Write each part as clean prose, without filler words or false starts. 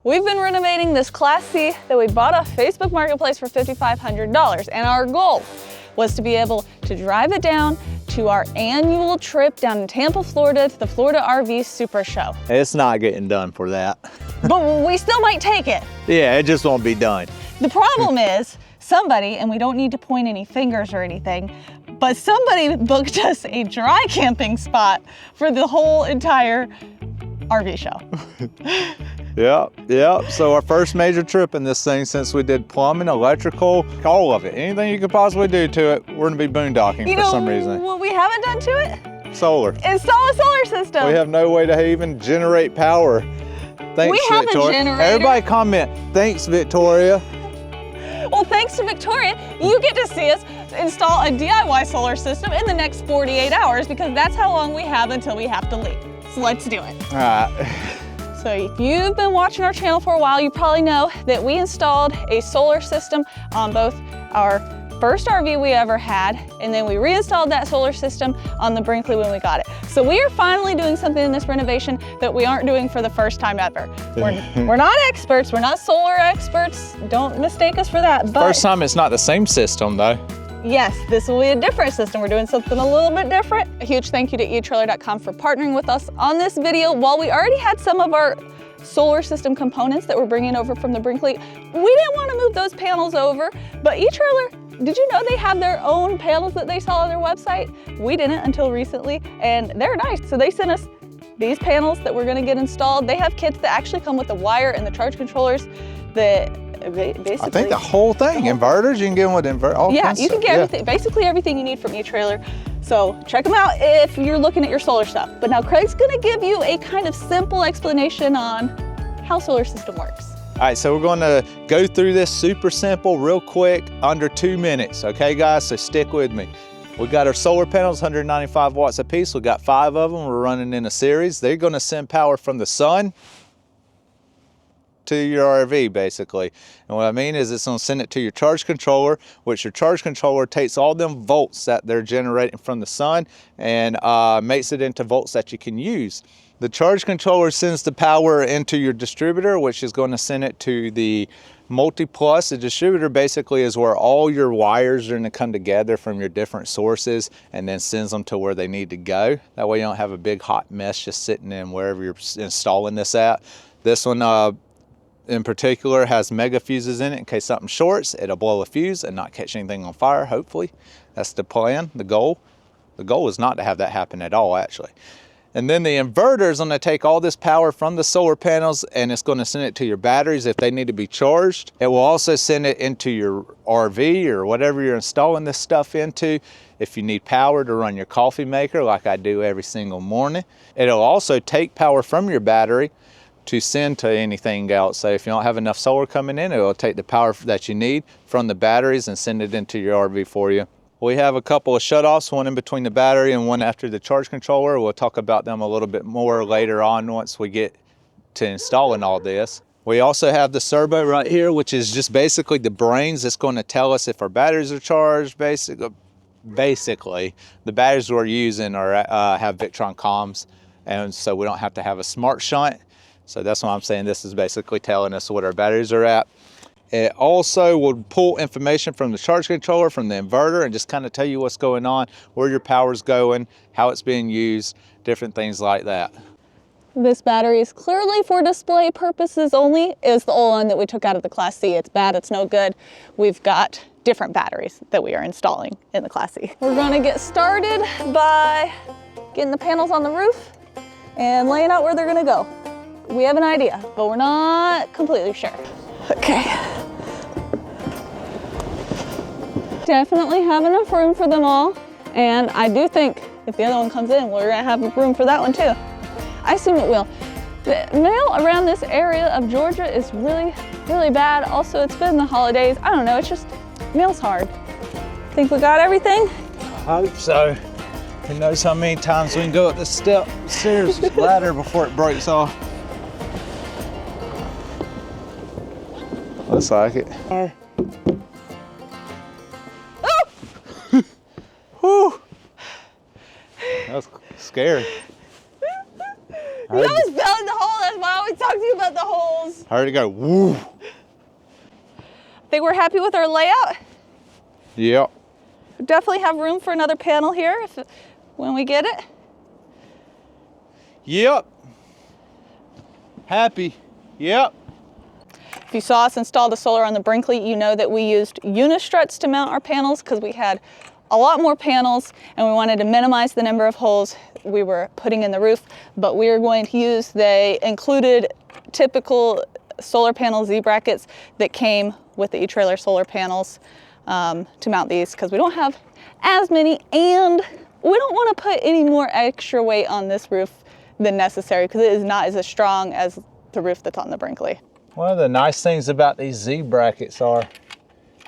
We've been renovating this Class C that we bought off Facebook Marketplace for $5,500, and our goal was to be able to drive it down to our annual trip down in Tampa, Florida to the Florida RV Super Show. It's not getting done for that. But we still might take it. Yeah, it just won't be done. The problem is somebody, and we don't need to point any fingers or anything, but somebody booked us a dry camping spot for the whole entire RV show. Yeah. So our first major trip in this thing since we did plumbing, electrical, all of it. Anything you could possibly do to it, we're gonna be boondocking for some reason. What we haven't done to it? Solar. Install a solar system. We have no way to even generate power. Thanks, we have Victoria. A generator. Everybody comment, thanks, Victoria. Well, thanks to Victoria, you get to see us install a DIY solar system in the next 48 hours because that's how long we have until we have to leave. So let's do it. All right. So if you've been watching our channel for a while, you probably know that we installed a solar system on both our first RV we ever had, and then we reinstalled that solar system on the Brinkley when we got it. So we are finally doing something in this renovation that we aren't doing for the first time ever. We're not experts, we're not solar experts, don't mistake us for that. But First time it's not the same system though. yes, this will be a different system. We're doing something a little bit different. A huge thank you to eTrailer.com for partnering with us on this video. While we already had some of our solar system components that we're bringing over from the Brinkley, we didn't want to move those panels over, but eTrailer, did you know they have their own panels that they saw on their website? We didn't until recently, and they're nice. So they sent us these panels that we're gonna get installed. They have kits that actually come with the wire and the charge controllers that basically, I think the whole thing, inverters, you can get them with inverter. Yeah, you can get everything, basically everything you need from eTrailer. So check them out if you're looking at your solar stuff. But now Craig's gonna give you a kind of simple explanation on how solar system works. All right, so we're gonna go through this super simple, real quick, under 2 minutes, okay guys? So stick with me. We got our solar panels, 195 watts a piece. We got 5 of them, we're running in a series. They're gonna send power from the sun to your RV basically. And what I mean is it's gonna send it to your charge controller, which your charge controller takes all them volts that they're generating from the sun and makes it into volts that you can use. The charge controller sends the power into your distributor, which is going to send it to the multi-plus. The distributor basically is where all your wires are going to come together from your different sources and then sends them to where they need to go. That way you don't have a big hot mess just sitting in wherever you're installing this at. This one in particular has mega fuses in it. In case something shorts, it'll blow a fuse and not catch anything on fire, hopefully. That's the plan, the goal. The goal is not to have that happen at all, actually. And then the inverter is going to take all this power from the solar panels and it's going to send it to your batteries if they need to be charged. It will also send it into your RV or whatever you're installing this stuff into if you need power to run your coffee maker like I do every single morning. It'll also take power from your battery to send to anything else. So if you don't have enough solar coming in, it'll take the power that you need from the batteries and send it into your RV for you. We have a couple of shutoffs, one in between the battery and one after the charge controller. We'll talk about them a little bit more later on once we get to installing all this. We also have the servo right here, which is just basically the brains that's going to tell us if our batteries are charged. Basically, the batteries we're using are have Victron comms, and so we don't have to have a smart shunt. So that's why I'm saying this is basically telling us what our batteries are at. It also will pull information from the charge controller, from the inverter, and just kind of tell you what's going on, where your power's going, how it's being used, different things like that. This battery is clearly for display purposes only. Is the old one that we took out of the Class C. It's bad, it's no good. We've got different batteries that we are installing in the Class C. We're gonna get started by getting the panels on the roof and laying out where they're gonna go. We have an idea, but we're not completely sure. Okay. Definitely have enough room for them all. And I do think if the other one comes in, we're gonna have room for that one too. I assume it will. The mail around this area of Georgia is really, really bad. Also, it's been the holidays. I don't know, it's just, mail's hard. Think we got everything? I hope so. Who knows how many times we can go up the stairs ladder before it breaks off. Looks like it. Oh! Whew. That was scary. You almost fell in the hole. That's why I always talk to you about the holes. I heard it go, woo. Think we're happy with our layout? Yep. Definitely have room for another panel here when we get it. Yep. Happy. Yep. If you saw us install the solar on the Brinkley, you know that we used unistruts to mount our panels because we had a lot more panels and we wanted to minimize the number of holes we were putting in the roof, but we are going to use the included typical solar panel Z brackets that came with the e-trailer solar panels to mount these because we don't have as many, and we don't want to put any more extra weight on this roof than necessary because it is not as strong as the roof that's on the Brinkley. One of the nice things about these Z brackets are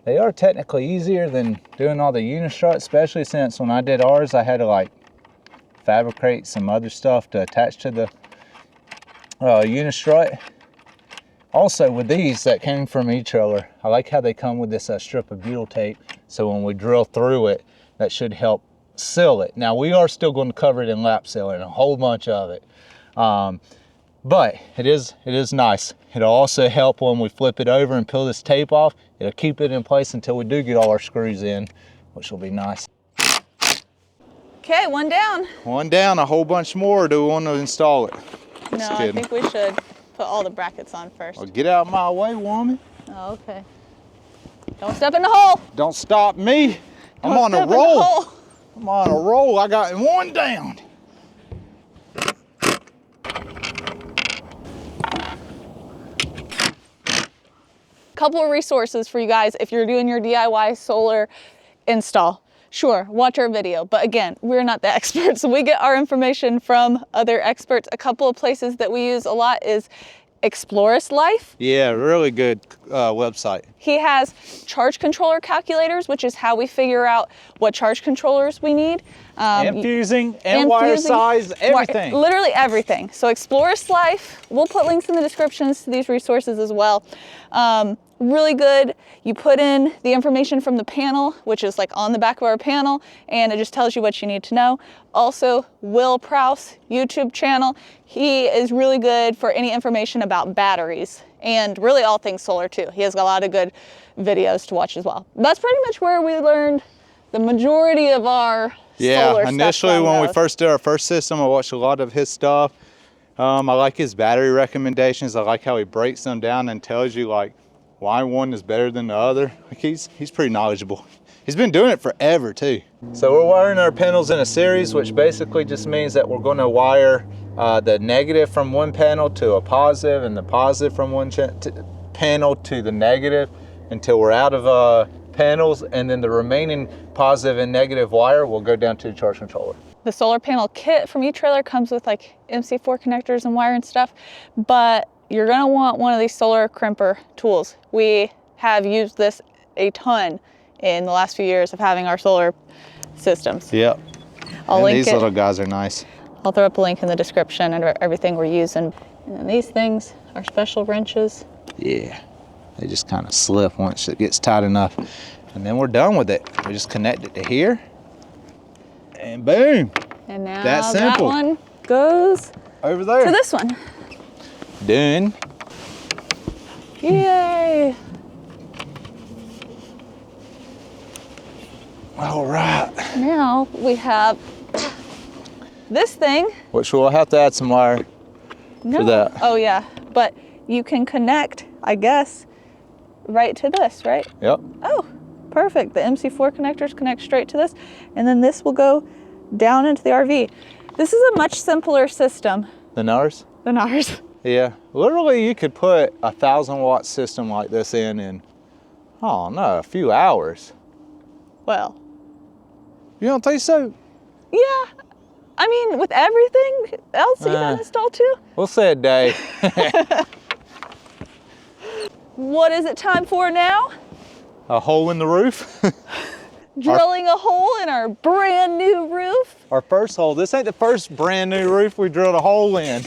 they are technically easier than doing all the unistrut, especially since when I did ours, I had to like fabricate some other stuff to attach to the unistrut. Also with these that came from e-trailer, I like how they come with this strip of butyl tape. So when we drill through it, that should help seal it. Now we are still going to cover it in lap sealer and a whole bunch of it. But it is nice. It'll also help when we flip it over and peel this tape off. It'll keep it in place until we do get all our screws in, which will be nice. Okay, one down. One down, a whole bunch more. Do we want to install it? No, I think we should put all the brackets on first. Well, get out of my way, woman. Oh, okay. Don't step in the hole. Don't stop me. I'm on a roll. I'm on a roll. I got one down. Couple of resources for you guys if you're doing your DIY solar install. Sure, watch our video, but again, we're not the experts. We get our information from other experts. A couple of places that we use a lot is Explorus Life. Yeah, really good website. He has charge controller calculators, which is how we figure out what charge controllers we need. And fusing, and wire size, everything. Literally everything. So Explorus Life, we'll put links in the descriptions to these resources as well. Really good. You put in the information from the panel, which is like on the back of our panel, and it just tells you what you need to know. Also, Will Prowse YouTube channel. He is really good for any information about batteries and really all things solar too. He has a lot of good videos to watch as well. That's pretty much where we learned the majority of our solar stuff. Initially when we first did our first system, I watched a lot of his stuff. I like his battery recommendations. I like how he breaks them down and tells you like why one is better than the other. Like he's pretty knowledgeable. He's been doing it forever too. So we're wiring our panels in a series, which basically just means that we're going to wire the negative from one panel to a positive and the positive from one panel to the negative until we're out of panels, and then the remaining positive and negative wire will go down to the charge controller. The solar panel kit from e-trailer comes with like MC4 connectors and wire and stuff, but you're gonna want one of these solar crimper tools. We have used this a ton in the last few years of having our solar systems. Yep. I'll link these little guys are nice. I'll throw up a link in the description under everything we're using. And then these things are special wrenches. Yeah, they just kind of slip once it gets tight enough. And then we're done with it. We just connect it to here and boom. And now that's that simple. one goes over there to this one. Done. Yay. All right. Now we have this thing. Which we'll have to add some wire for that. Oh yeah, but you can connect, I guess, right to this, right? Yep. Oh, perfect. The MC4 connectors connect straight to this, and then this will go down into the RV. This is a much simpler system Than ours? than ours. Yeah. Literally, you could put a 1,000-watt system like this in, oh no, a few hours. Well, You don't think so? yeah. I mean, with everything else that you can install too. We'll say a day. What is it time for now? A hole in the roof. Drilling a hole in our brand new roof. Our first hole. This ain't the first brand new roof we drilled a hole in.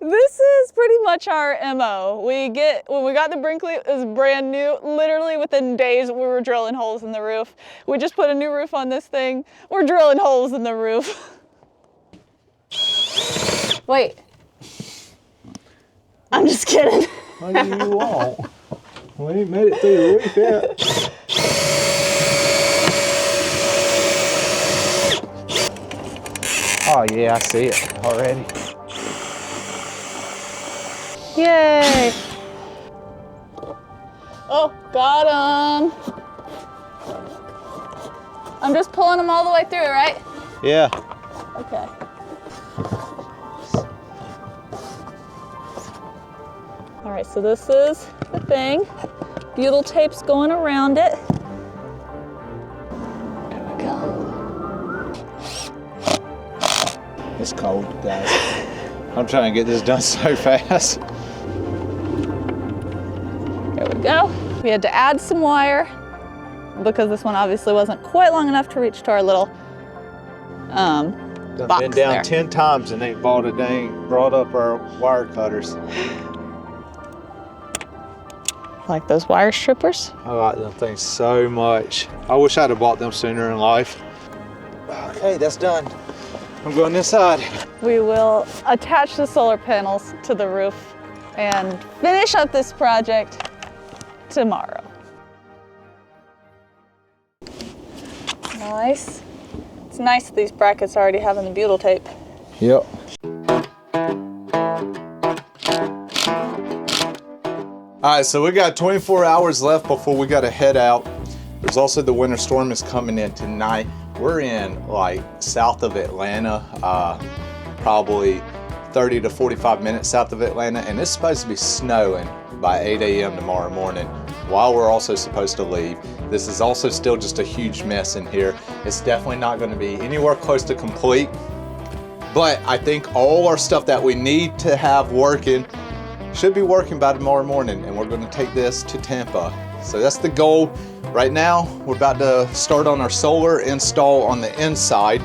This is pretty much our MO. When we got the Brinkley, it was brand new. Literally within days, we were drilling holes in the roof. We just put a new roof on this thing. We're drilling holes in the roof. Wait. I'm just kidding. What do you want? We ain't made it through the roof yet. Oh yeah, I see it already. Yay. Oh, got him. I'm just pulling them all the way through, right? Yeah. Okay. All right, so this is the thing. Butyl tape's going around it. There we go. It's cold, guys. I'm trying to get this done so fast. There we go. We had to add some wire because this one obviously wasn't quite long enough to reach to our little I've box been down there. 10 times and ain't brought up our wire cutters. Like those wire strippers. I like them things so much. I wish I'd have bought them sooner in life. Okay, that's done. I'm going inside. We will attach the solar panels to the roof and finish up this project tomorrow. Nice. It's nice that these brackets already having the butyl tape. Yep. All right, so we got 24 hours left before we got to head out. There's also the winter storm is coming in tonight. We're in like south of Atlanta, probably 30 to 45 minutes south of Atlanta, and it's supposed to be snowing by 8 a.m. tomorrow morning while we're also supposed to leave. This is also still just a huge mess in here. It's definitely not going to be anywhere close to complete, but I think all our stuff that we need to have working should be working by tomorrow morning, and we're going to take this to Tampa. So that's the goal. Right now, we're about to start on our solar install on the inside.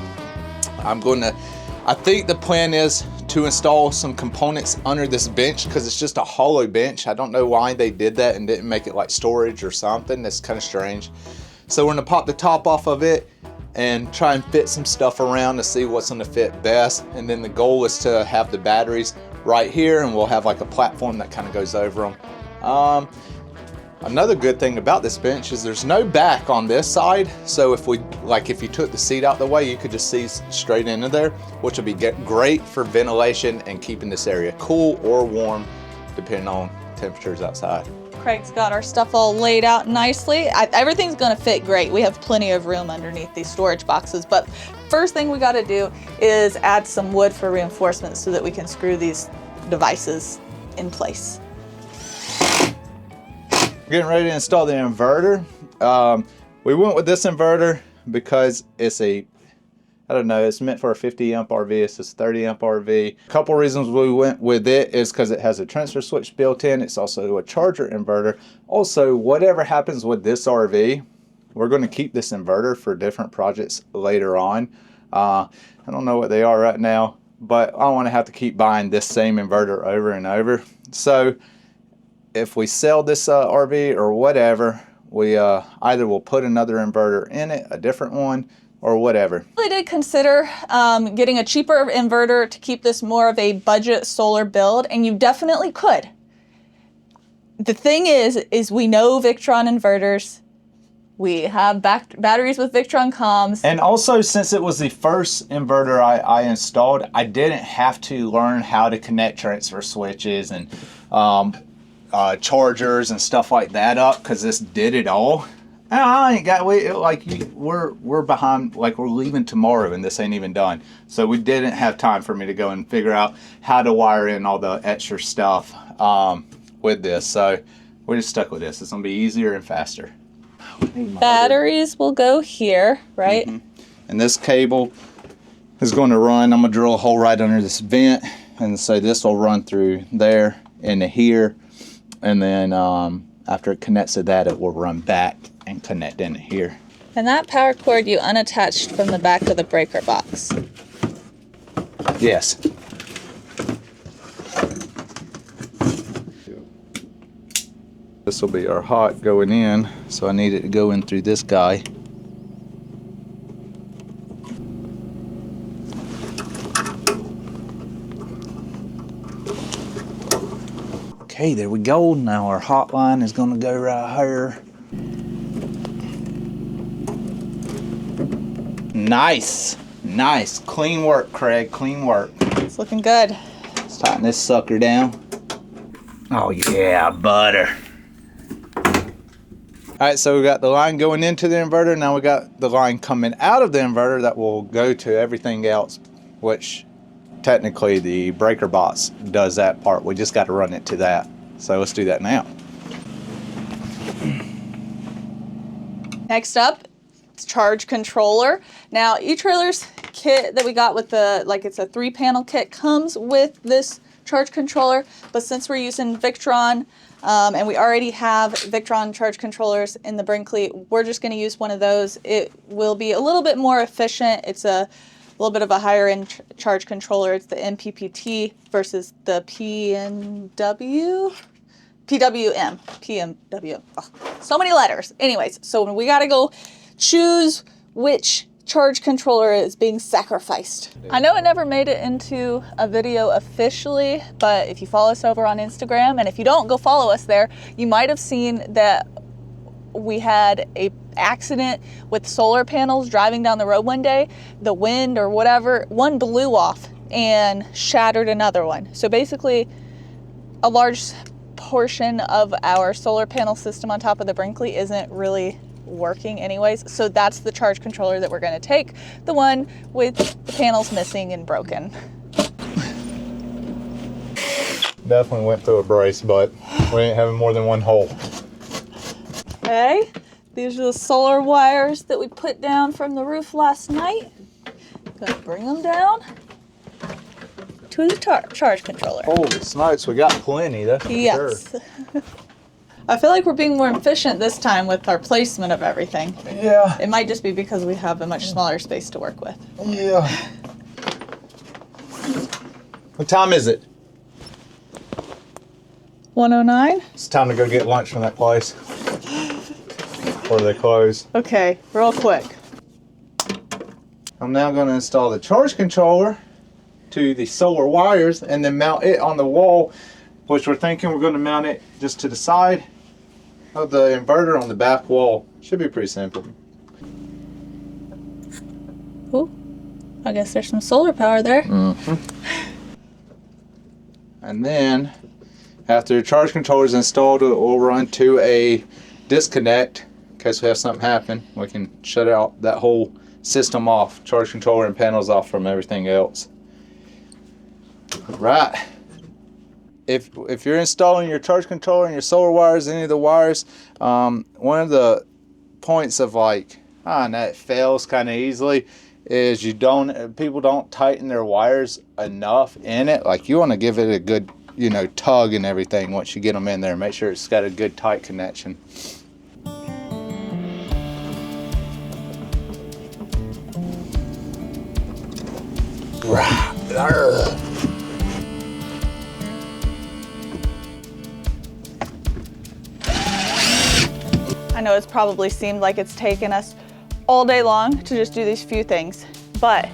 I think the plan is to install some components under this bench because it's just a hollow bench. I don't know why they did that and didn't make it like storage or something. That's kind of strange. So we're gonna pop the top off of it and try and fit some stuff around to see what's gonna fit best. And then the goal is to have the batteries right here, and we'll have like a platform that kind of goes over them. Another good thing about this bench is there's no back on this side. So if you took the seat out the way, you could just see straight into there, which would be great for ventilation and keeping this area cool or warm, depending on temperatures outside. Craig's got our stuff all laid out nicely. Everything's gonna fit great. We have plenty of room underneath these storage boxes, but first thing we gotta do is add some wood for reinforcement so that we can screw these devices in place. Getting ready to install the inverter. We went with this inverter because it's it's meant for a 50 amp RV. It's a 30 amp RV. A couple reasons we went with it is because it has a transfer switch built in. It's also a charger inverter. Also, whatever happens with this RV, we're going to keep this inverter for different projects later on. I don't know what they are right now, but I don't want to have to keep buying this same inverter over and over. So if we sell this RV or whatever, we either will put another inverter in it, a different one, or whatever. I did consider getting a cheaper inverter to keep this more of a budget solar build, and you definitely could. The thing is we know Victron inverters. We have batteries with Victron comms. And also, since it was the first inverter I installed, I didn't have to learn how to connect transfer switches and chargers and stuff like that up, because this did it all. I ain't got we're behind, like we're leaving tomorrow and this ain't even done. So we didn't have time for me to go and figure out how to wire in all the extra stuff with this. So we just stuck with this. It's gonna be easier and faster. Batteries will go here, right? Mm-hmm. And this cable is going to run, I'm gonna drill a hole right under this vent, and so this will run through there into here, and then after it connects to that, it will run back and connect into here. And that power cord you unattached from the back of the breaker box. Yes. This will be our hot going in, so I need it to go in through this guy. Okay, there we go. Now our hotline is gonna go right here. Nice, nice. Clean work, Craig, clean work. It's looking good. Let's tighten this sucker down. Oh yeah, butter. All right, so we got the line going into the inverter. Now we got the line coming out of the inverter that will go to everything else, which technically the breaker box does that part. We just got to run it to that. So let's do that now. Next up, it's charge controller. Now, e-trailer's kit that we got with the, like it's a 3-panel kit, comes with this charge controller, but since we're using Victron, and we already have Victron charge controllers in the Brinkley, we're just gonna use one of those. It will be a little bit more efficient. It's a little bit of a higher end charge controller. It's the MPPT versus the PWM. Oh, so many letters. Anyways, so we gotta go choose which charge controller is being sacrificed. I know it never made it into a video officially, but if you follow us over on Instagram, and if you don't, go follow us there, you might have seen that we had a accident with solar panels driving down the road one day. The wind or whatever, one blew off and shattered another one. So basically a large portion of our solar panel system on top of the Brinkley isn't really working anyways. So that's the charge controller that we're going to take, the one with the panels missing and broken. Definitely went through a brace, but we ain't having more than one hole. Okay, these are the solar wires that we put down from the roof last night. Gonna bring them down to the charge controller. Holy smokes, we got plenty, that's for yes. sure. I feel like we're being more efficient this time with our placement of everything. Yeah. It might just be because we have a much smaller space to work with. Yeah. What time is it? 1:09? It's time to go get lunch from that place. Or they close. Okay, real quick. I'm now going to install the charge controller to the solar wires and then mount it on the wall, which we're thinking we're going to mount it just to the side of the inverter on the back wall. Should be pretty simple. Ooh, I guess there's some solar power there. And then after the charge controller is installed, it will run to a disconnect. In case we have something happen, we can shut out that whole system off, charge controller and panels off from everything else. Right. If you're installing your charge controller and your solar wires, any of the wires, one of the points of like, no, it fails kind of easily, is people don't tighten their wires enough in it. Like you want to give it a good, tug and everything once you get them in there. Make sure it's got a good tight connection. I know it's probably seemed like it's taken us all day long to just do these few things, but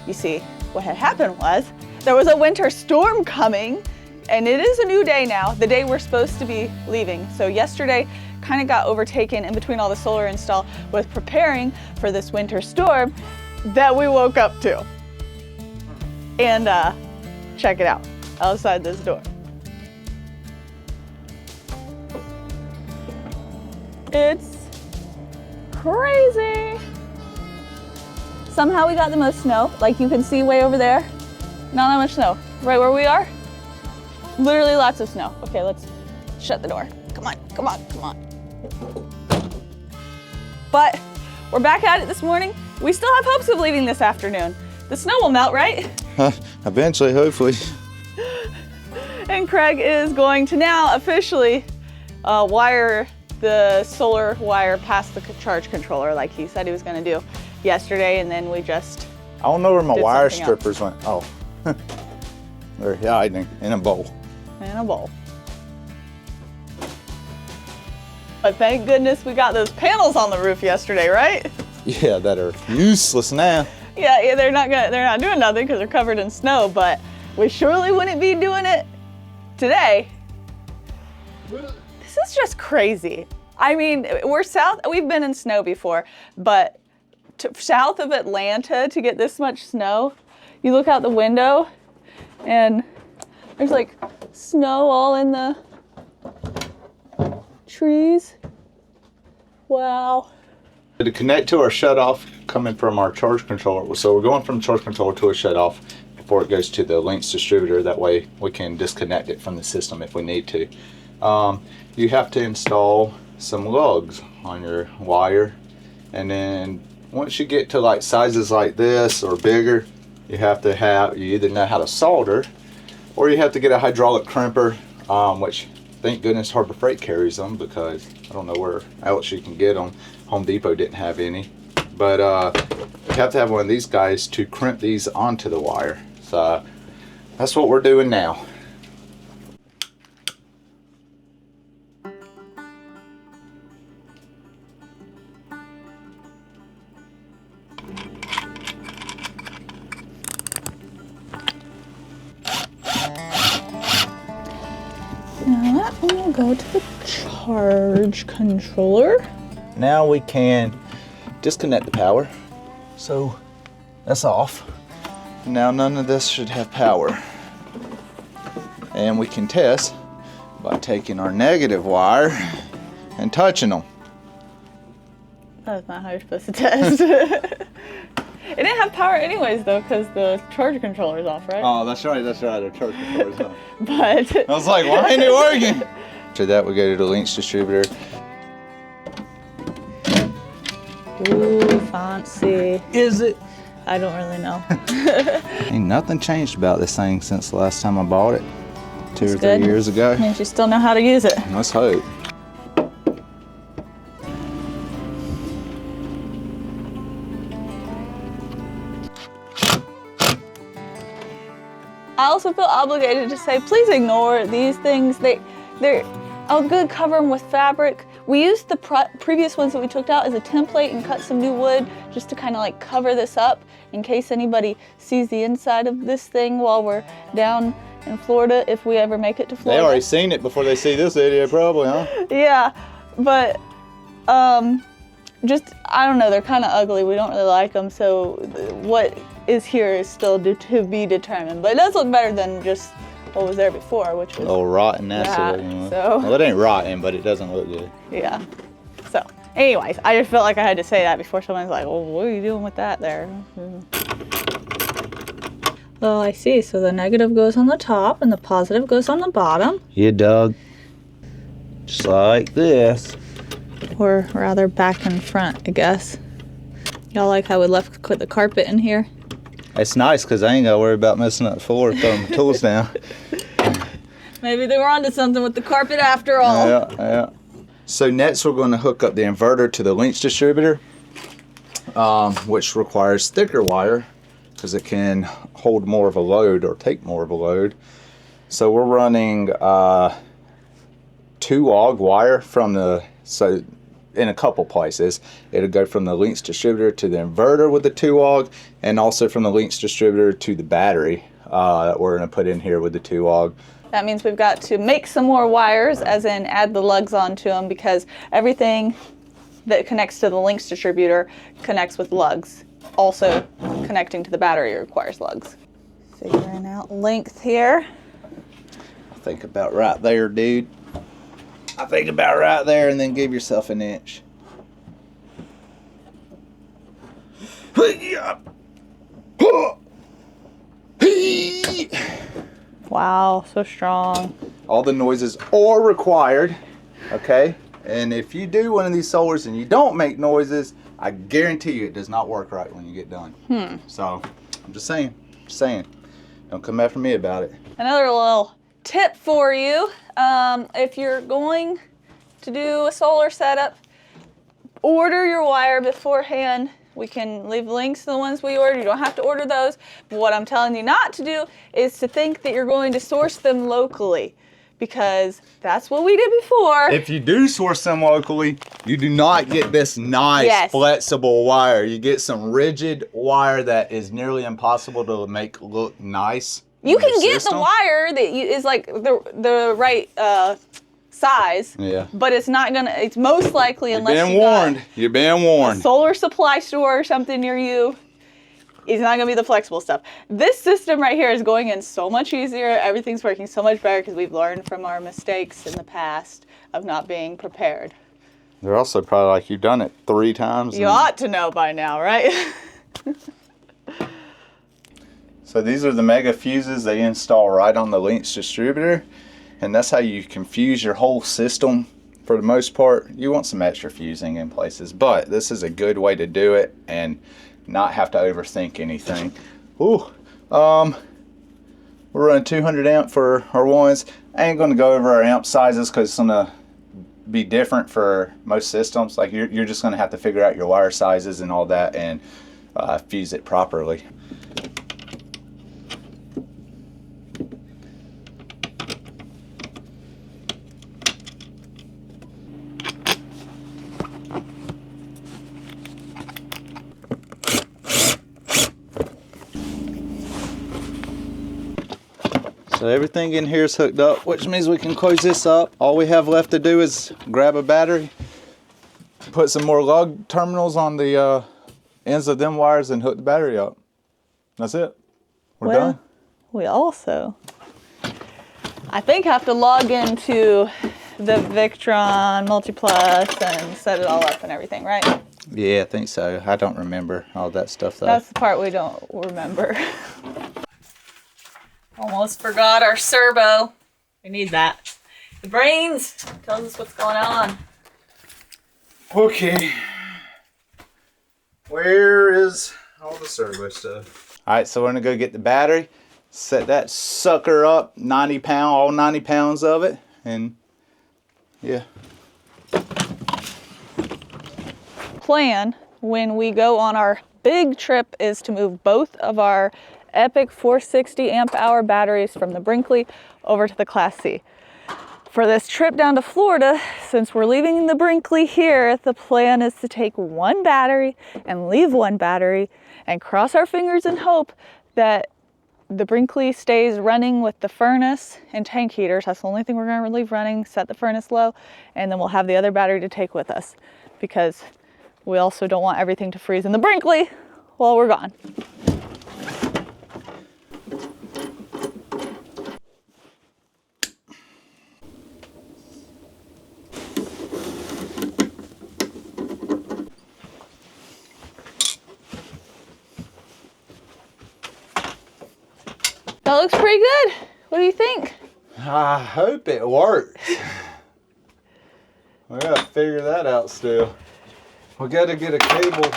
you see, what had happened was there was a winter storm coming, and it is a new day now, the day we're supposed to be leaving. So yesterday kind of got overtaken in between all the solar install with preparing for this winter storm that we woke up to. And check it out, outside this door. It's crazy. Somehow we got the most snow, like you can see way over there. Not that much snow. Right where we are, literally lots of snow. Okay, let's shut the door. Come on, come on, come on. But we're back at it this morning. We still have hopes of leaving this afternoon. The snow will melt, right? Eventually, hopefully. And Craig is going to now officially wire the solar wire past the charge controller like he said he was going to do yesterday, and then we just I don't know where my wire something strippers went. Oh, they're hiding in a bowl. in a bowl. But thank goodness we got those panels on the roof yesterday, right? Yeah, that are useless now. Yeah, they're not doing nothing because they're covered in snow, but we surely wouldn't be doing it today This is just crazy. I mean, we've been in snow before, but south of Atlanta to get this much snow, you look out the window and there's like snow all in the trees. Wow. To connect to our shutoff coming from our charge controller, so we're going from charge controller to a shutoff before it goes to the links distributor. That way we can disconnect it from the system if we need to. You have to install some lugs on your wire, and then once you get to like sizes like this or bigger, you either know how to solder or you have to get a hydraulic crimper, which thank goodness Harbor Freight carries them, because I don't know where else you can get them. Home Depot didn't have any, but you have to have one of these guys to crimp these onto the wire. So that's what we're doing now. Now that one will go to the charge controller. Now we can disconnect the power. So that's off. Now none of this should have power. And we can test by taking our negative wire and touching them. That's not how you're supposed to test. It didn't have power anyways though, because the charge controller is off, right? Oh, that's right, the charge controller's off. But I was like, why ain't it working? After that, we go to the links distributor. Ooh, fancy. Is it? I don't really know. Ain't nothing changed about this thing since the last time I bought it, 2 or 3 years ago. Means you still know how to use it. Let's hope. I also feel obligated to say, please ignore these things. They're a good cover them with fabric. We used the previous ones that we took out as a template and cut some new wood just to kind of like cover this up in case anybody sees the inside of this thing while we're down in Florida, if we ever make it to Florida. They already seen it before they see this video probably, huh? Yeah, but just, I don't know, they're kind of ugly. We don't really like them, so what is here is still to be determined. But it does look better than just what was there before, which was... Oh, rotten, that's it. So, well, it ain't rotten, but it doesn't look good. Yeah. So, anyways, I just felt like I had to say that before someone's like, well, what are you doing with that there? Oh, I see. So the negative goes on the top and the positive goes on the bottom. Yeah, Doug. Just like this. Or rather back and front, I guess. Y'all like how we put the carpet in here? It's nice because I ain't got to worry about messing up the floor throwing my tools down. Maybe they were onto something with the carpet after all. Yeah. So next we're going to hook up the inverter to the links distributor, which requires thicker wire because it can hold more of a load or take more of a load. So we're running 2-AUG wire from in a couple places. It'll go from the links distributor to the inverter with the 2-AUG, and also from the links distributor to the battery that we're going to put in here with the 2-AUG. That means we've got to make some more wires, as in add the lugs onto them, because everything that connects to the links distributor connects with lugs. Also, connecting to the battery requires lugs. Figuring out length here. I think about right there, dude. I think about right there, and then give yourself an inch. Wow, so strong. All the noises are required, okay? And if you do one of these solars and you don't make noises, I guarantee you it does not work right when you get done. So, I'm just saying. Don't come after me about it. Another little tip for you. If you're going to do a solar setup, order your wire beforehand. We can leave links to the ones we ordered. You don't have to order those. But what I'm telling you not to do is to think that you're going to source them locally, because that's what we did before. If you do source them locally, you do not get this nice, flexible wire. You get some rigid wire that is nearly impossible to make look nice. You can get the wire that is like the right size. Yeah. But it's not gonna, it's most likely, unless You're being warned. A solar supply store or something near you, it's not gonna be the flexible stuff. This system right here is going in so much easier. Everything's working so much better because we've learned from our mistakes in the past of not being prepared. They're also probably like, you've done it 3 times. You ought to know by now, right? So these are the mega fuses they install right on the Lynx distributor. And that's how you can fuse your whole system for the most part. You want some extra fusing in places, but this is a good way to do it and not have to overthink anything. Ooh, we're running 200 amp for our ones. I ain't gonna go over our amp sizes because it's gonna be different for most systems. Like you're just gonna have to figure out your wire sizes and all that and fuse it properly. So everything in here is hooked up, which means we can close this up. All we have left to do is grab a battery, put some more lug terminals on the ends of them wires and hook the battery up. That's it. We're done. We also, I think, have to log into the Victron Multiplus and set it all up and everything, right? Yeah, I think so. I don't remember all that stuff though. That's the part we don't remember. Almost forgot our servo. We need that. The brains tells us what's going on. Okay. Where is all the servo stuff? All right, so we're gonna go get the battery, set that sucker up, 90 pound, all 90 pounds of it, and yeah. Plan when we go on our big trip is to move both of our Epic 460 amp hour batteries from the Brinkley over to the Class C. For this trip down to Florida, since we're leaving the Brinkley here, the plan is to take one battery and leave one battery and cross our fingers and hope that the Brinkley stays running with the furnace and tank heaters. That's the only thing we're gonna leave running, set the furnace low, and then we'll have the other battery to take with us because we also don't want everything to freeze in the Brinkley while we're gone. That looks pretty good. What do you think? I hope it works. We gotta figure that out still. We gotta get a cable.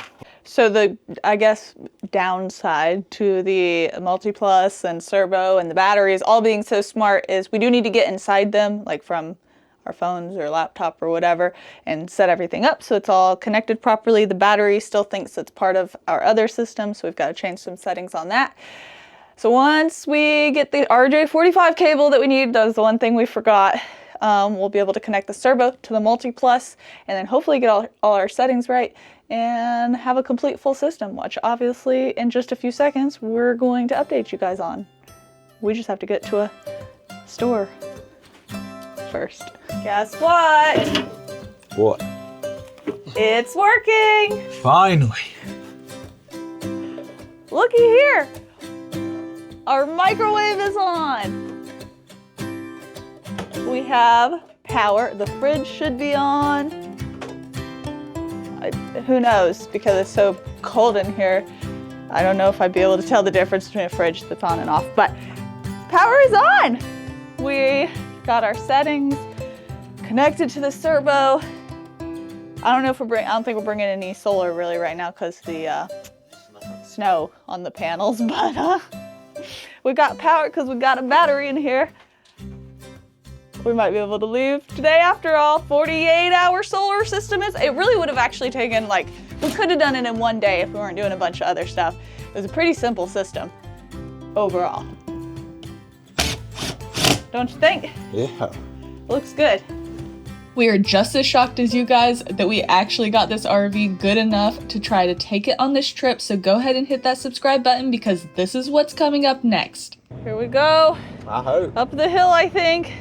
So the, I guess, downside to the Multiplus and servo and the batteries all being so smart is we do need to get inside them, like from our phones or laptop or whatever, and set everything up so it's all connected properly. The battery still thinks it's part of our other system, so we've got to change some settings on that. So once we get the RJ45 cable that we need, that was the one thing we forgot, we'll be able to connect the servo to the Multiplus and then hopefully get all our settings right and have a complete full system, which obviously in just a few seconds we're going to update you guys on. We just have to get to a store first. Guess what? What? It's working! Finally. Looky here! Our microwave is on. We have power. The fridge should be on. Who knows, because it's so cold in here. I don't know if I'd be able to tell the difference between a fridge that's on and off, but power is on. We got our settings connected to the servo. I don't think we're bringing any solar really right now because the snow on the panels, but we got power because we got a battery in here. We might be able to leave today after all. 48-hour solar system is. It really would have actually taken, like, we could have done it in one day if we weren't doing a bunch of other stuff. It was a pretty simple system overall. Don't you think? Yeah. Looks good. We are just as shocked as you guys that we actually got this RV good enough to try to take it on this trip, so go ahead and hit that subscribe button because this is what's coming up next. Here we go. I hope. Up the hill, I think.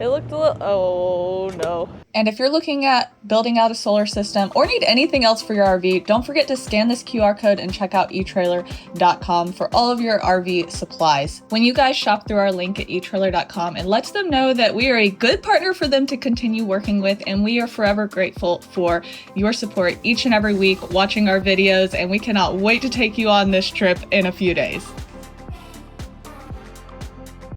It looked a little, oh no. And if you're looking at building out a solar system or need anything else for your RV, don't forget to scan this QR code and check out eTrailer.com for all of your RV supplies. When you guys shop through our link at eTrailer.com, it lets them know that we are a good partner for them to continue working with, and we are forever grateful for your support each and every week watching our videos, and we cannot wait to take you on this trip in a few days.